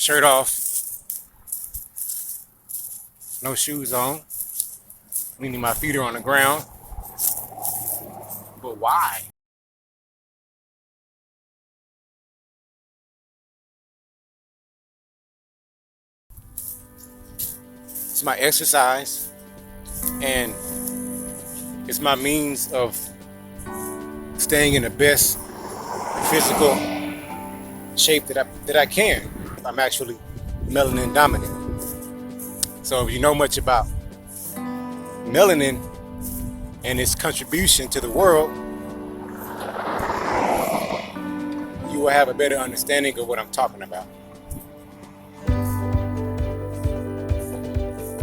Shirt off, no shoes on, meaning my feet are on the ground. But why? It's my exercise, and it's my means of staying in the best physical shape that I can. I'm actually melanin dominant. So if you know much about melanin and its contribution to the world, you will have a better understanding of what I'm talking about.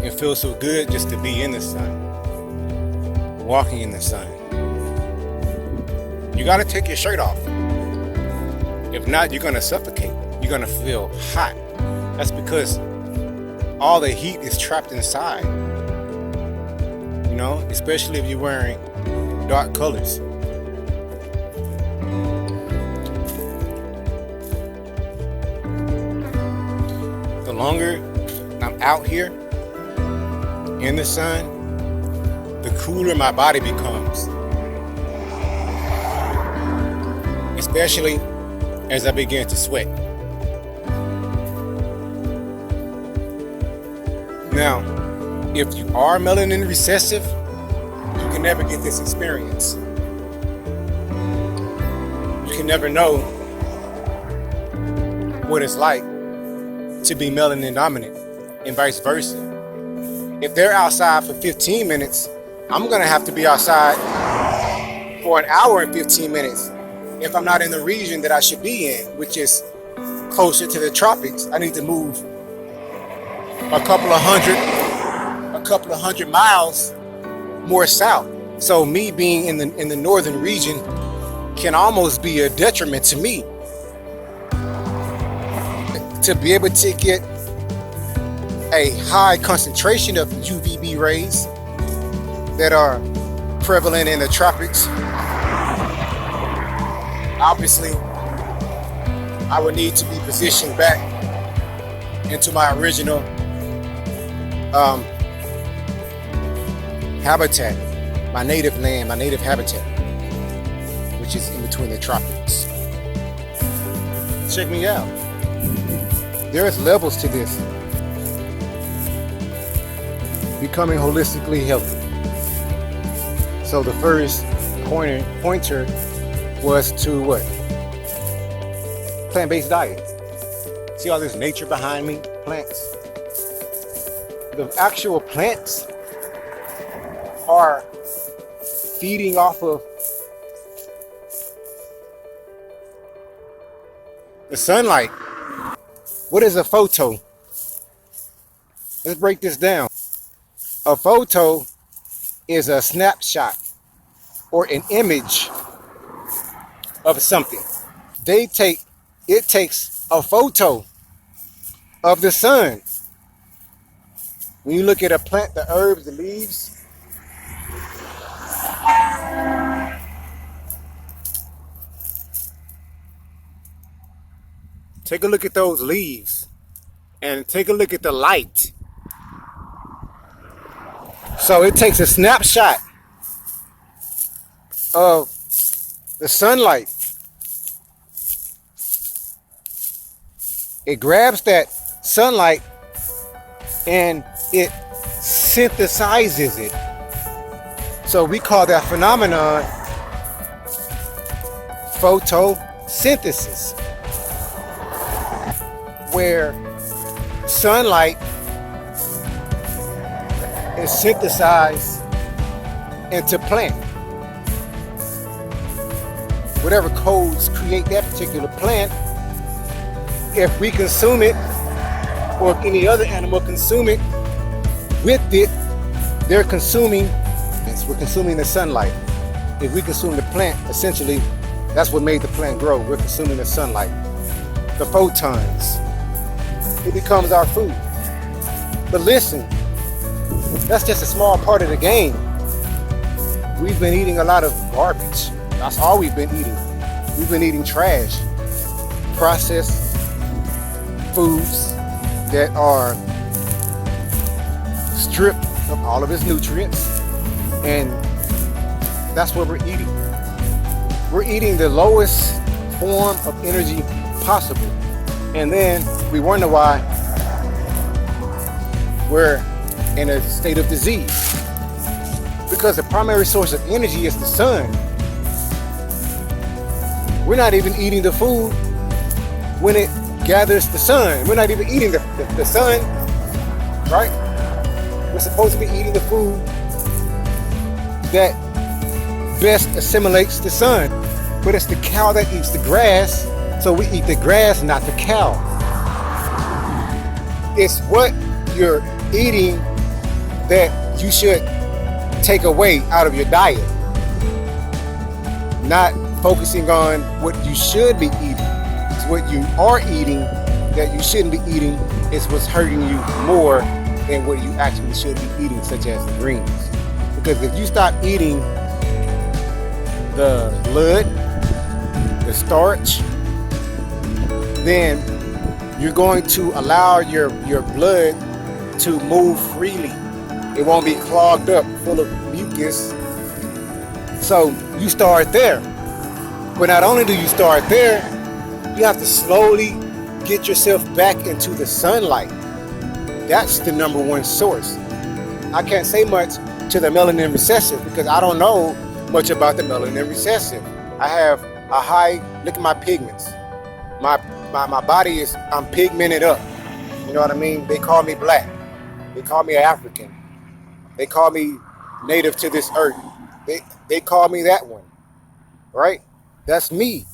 It feels so good just to be in the sun, walking in the sun. You gotta take your shirt off. If not, you're gonna suffocate. You're gonna feel hot. That's because all the heat is trapped inside. You know, especially if you're wearing dark colors. The longer I'm out here in the sun, the cooler my body becomes. Especially as I begin to sweat. Now, if you are melanin recessive, you can never get this experience. You can never know what it's like to be melanin dominant and vice versa. If they're outside for 15 minutes, I'm gonna have to be outside for an hour and 15 minutes if I'm not in the region that I should be in, which is closer to the tropics. I need to move a couple of hundred miles more south. So me being in the northern region can almost be a detriment to me. To be able to get a high concentration of UVB rays that are prevalent in the tropics, obviously I would need to be positioned back into my original habitat, my native land, my native habitat, which is in between the tropics. Check me out. There's levels to this. Becoming holistically healthy. So the first pointer was to what? Plant-based diet. See all this nature behind me? Plants. The actual plants are feeding off of the sunlight. What is a photo? Let's break this down. A photo is a snapshot or an image of something. It takes a photo of the sun. When you look at a plant, the herbs, the leaves, take a look at those leaves and take a look at the light. So it takes a snapshot of the sunlight. It grabs that sunlight and it synthesizes it. So we call that phenomenon photosynthesis, where sunlight is synthesized into plant. Whatever codes create that particular plant, if we consume it, or if any other animal consume it, with it, they're consuming, we're consuming the sunlight. If we consume the plant, essentially, that's what made the plant grow. We're consuming the sunlight, the photons. It becomes our food. But listen, that's just a small part of the game. We've been eating a lot of garbage. That's all we've been eating. We've been eating trash, processed foods, that are stripped of all of its nutrients, and that's what we're eating. We're eating the lowest form of energy possible, and then we wonder why we're in a state of disease, because the primary source of energy is the sun. We're not even eating the food when it gathers the sun. We're not even eating the sun, right? We're supposed to be eating the food that best assimilates the sun, but it's the cow that eats the grass, so we eat the grass, not the cow. It's what you're eating that you should take away out of your diet, not focusing on what you should be eating. It's what you are eating that you shouldn't be eating is what's hurting you more than what you actually should be eating, such as the greens. Because if you stop eating the blood, the starch, then you're going to allow your blood to move freely. It won't be clogged up full of mucus. So you start there. But not only do you start there, you have to slowly get yourself back into the sunlight. That's the number one source. I can't say much to the melanin recessive because I don't know much about the melanin recessive. I have a high, look at my pigments. My body is, I'm pigmented up. You know what I mean? They call me black. They call me African. They call me native to this earth. They call me that one, right? That's me.